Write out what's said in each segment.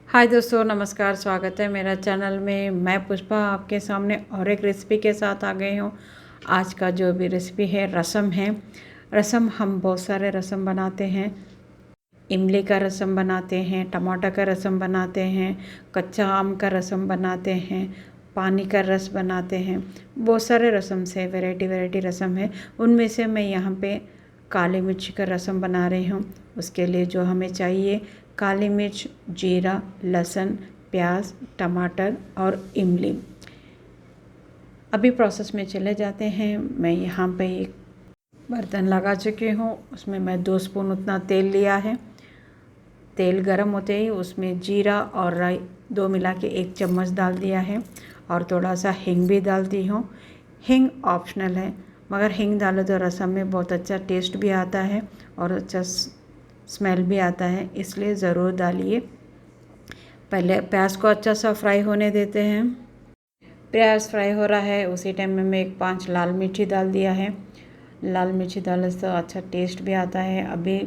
हाय दोस्तों, नमस्कार। स्वागत है मेरा चैनल में। मैं पुष्पा आपके सामने और एक रेसिपी के साथ आ गई हूँ। आज का जो भी रेसिपी है रसम है। रसम हम बहुत सारे रसम बनाते हैं। इमली का रसम बनाते हैं, टमाटर का रसम बनाते हैं, कच्चा आम का रसम बनाते हैं, पानी का रस बनाते हैं। बहुत सारे रसम से वैरायटी रसम है। उनमें से मैं यहाँ पे काली मिर्च का रसम बना रही हूँ। उसके लिए जो हमें चाहिए काली मिर्च, जीरा, लहसुन, प्याज, टमाटर और इमली। अभी प्रोसेस में चले जाते हैं। मैं यहाँ पे एक बर्तन लगा चुकी हूँ। उसमें मैं 2 स्पून उतना तेल लिया है। तेल गरम होते ही उसमें जीरा और राई 2 मिला के 1 चम्मच डाल दिया है और थोड़ा सा हींग भी डाल दी हूँ। हींग ऑप्शनल है, मगर हींग डालो तो रसम में बहुत अच्छा टेस्ट भी आता है और अच्छा स्मेल भी आता है, इसलिए ज़रूर डालिए। पहले प्याज को अच्छा सा फ्राई होने देते हैं। प्याज फ्राई हो रहा है, उसी टाइम में मैं 5 लाल मिर्ची डाल दिया है। लाल मिर्ची डालने से अच्छा टेस्ट भी आता है। अभी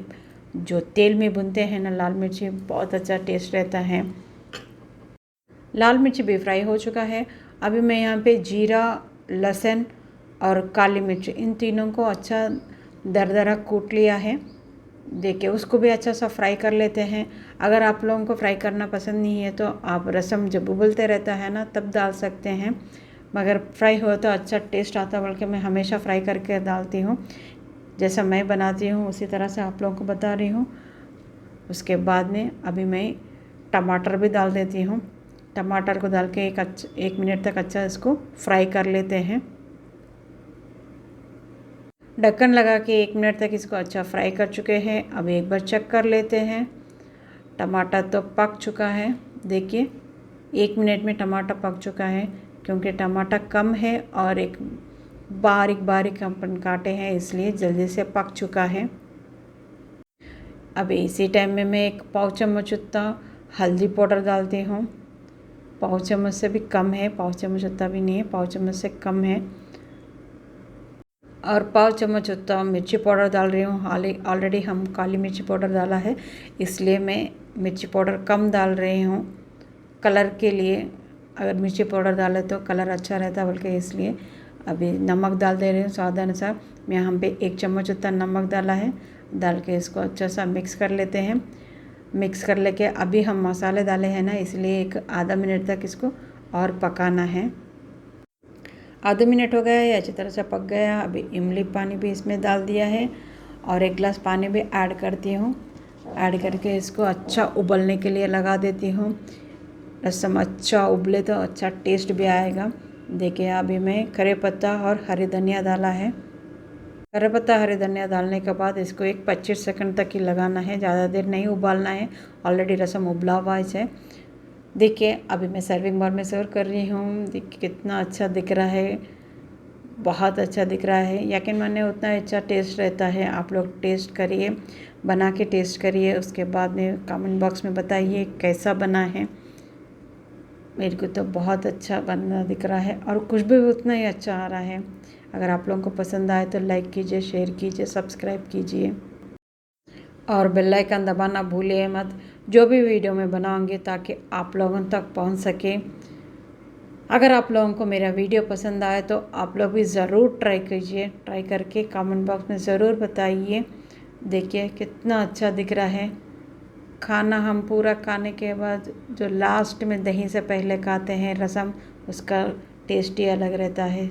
जो तेल में भूनते हैं ना लाल मिर्ची, बहुत अच्छा टेस्ट रहता है। लाल मिर्ची भी फ्राई हो चुका है। अभी मैं यहाँ पे जीरा, लहसुन और काली मिर्च इन तीनों को अच्छा दरदरा कूट लिया है। देखिए, उसको भी अच्छा सा फ्राई कर लेते हैं। अगर आप लोगों को फ्राई करना पसंद नहीं है तो आप रसम जब उबलते रहता है ना तब डाल सकते हैं, मगर फ्राई हो तो अच्छा टेस्ट आता है, बल्कि मैं हमेशा फ्राई करके डालती हूँ। जैसा मैं बनाती हूँ उसी तरह से आप लोगों को बता रही हूँ। उसके बाद में अभी मैं टमाटर भी डाल देती हूँ। टमाटर को डाल के 1 मिनट तक अच्छा इसको फ्राई कर लेते हैं। ढक्कन लगा के 1 मिनट तक इसको अच्छा फ्राई कर चुके हैं। अब एक बार चेक कर लेते हैं। टमाटर तो पक चुका है। देखिए, 1 मिनट में टमाटर पक चुका है, क्योंकि टमाटर कम है और एक बारीक अपन काटे हैं, इसलिए जल्दी से पक चुका है। अब इसी टाइम में मैं 1 पाव चम्मच उतना हल्दी पाउडर डालती हूँ। पाव चम्मच से भी कम है, पाव चम्मच उतना भी नहीं है, पाव चम्मच से कम है। और पाव चम्मच उतना मिर्ची पाउडर डाल रही हूँ। ऑलरेडी हम काली मिर्ची पाउडर डाला है, इसलिए मैं मिर्ची पाउडर कम डाल रही हूँ। कलर के लिए अगर मिर्ची पाउडर डाले तो कलर अच्छा रहता है, बल्कि इसलिए अभी नमक डाल दे रही हूँ स्वाद अनुसार। मैं यहाँ पे 1 चम्मच उतना नमक डाला है। डाल के इसको अच्छा सा मिक्स कर लेते हैं। मिक्स कर लेके अभी हम मसाले डाले हैं ना, इसलिए एक आधा मिनट तक इसको और पकाना है। आधा मिनट हो गया है, अच्छी तरह से पक गया। अभी इमली पानी भी इसमें डाल दिया है और 1 गिलास पानी भी ऐड करती हूँ। ऐड करके इसको अच्छा उबलने के लिए लगा देती हूँ। रसम अच्छा उबले तो अच्छा टेस्ट भी आएगा। देखिए, अभी मैं करी पत्ता और हरी धनिया डाला है। करी पत्ता हरी धनिया डालने के बाद इसको 25 सेकंड तक ही लगाना है, ज़्यादा देर नहीं उबालना है। ऑलरेडी रसम उबला हुआ है। देखिए, अभी मैं सर्विंग बाउल में सर्व कर रही हूँ। देखिए कितना अच्छा दिख रहा है, बहुत अच्छा दिख रहा है। यकीन माने उतना अच्छा टेस्ट रहता है। आप लोग टेस्ट करिए, बना के टेस्ट करिए। उसके बाद में कमेंट बॉक्स में बताइए कैसा बना है। मेरे को तो बहुत अच्छा बना दिख रहा है और खुशबू भी उतना ही अच्छा आ रहा है। अगर आप लोगों को पसंद आए तो लाइक कीजिए, शेयर कीजिए, सब्सक्राइब कीजिए और बेल आइकन दबाना भूलिए मत, जो भी वीडियो मैं बनाऊंगी ताकि आप लोगों तक पहुंच सके। अगर आप लोगों को मेरा वीडियो पसंद आए तो आप लोग भी ज़रूर ट्राई कीजिए। ट्राई करके कमेंट बॉक्स में ज़रूर बताइए। देखिए कितना अच्छा दिख रहा है। खाना हम पूरा खाने के बाद जो लास्ट में दही से पहले खाते हैं रसम, उसका टेस्ट ही अलग रहता है।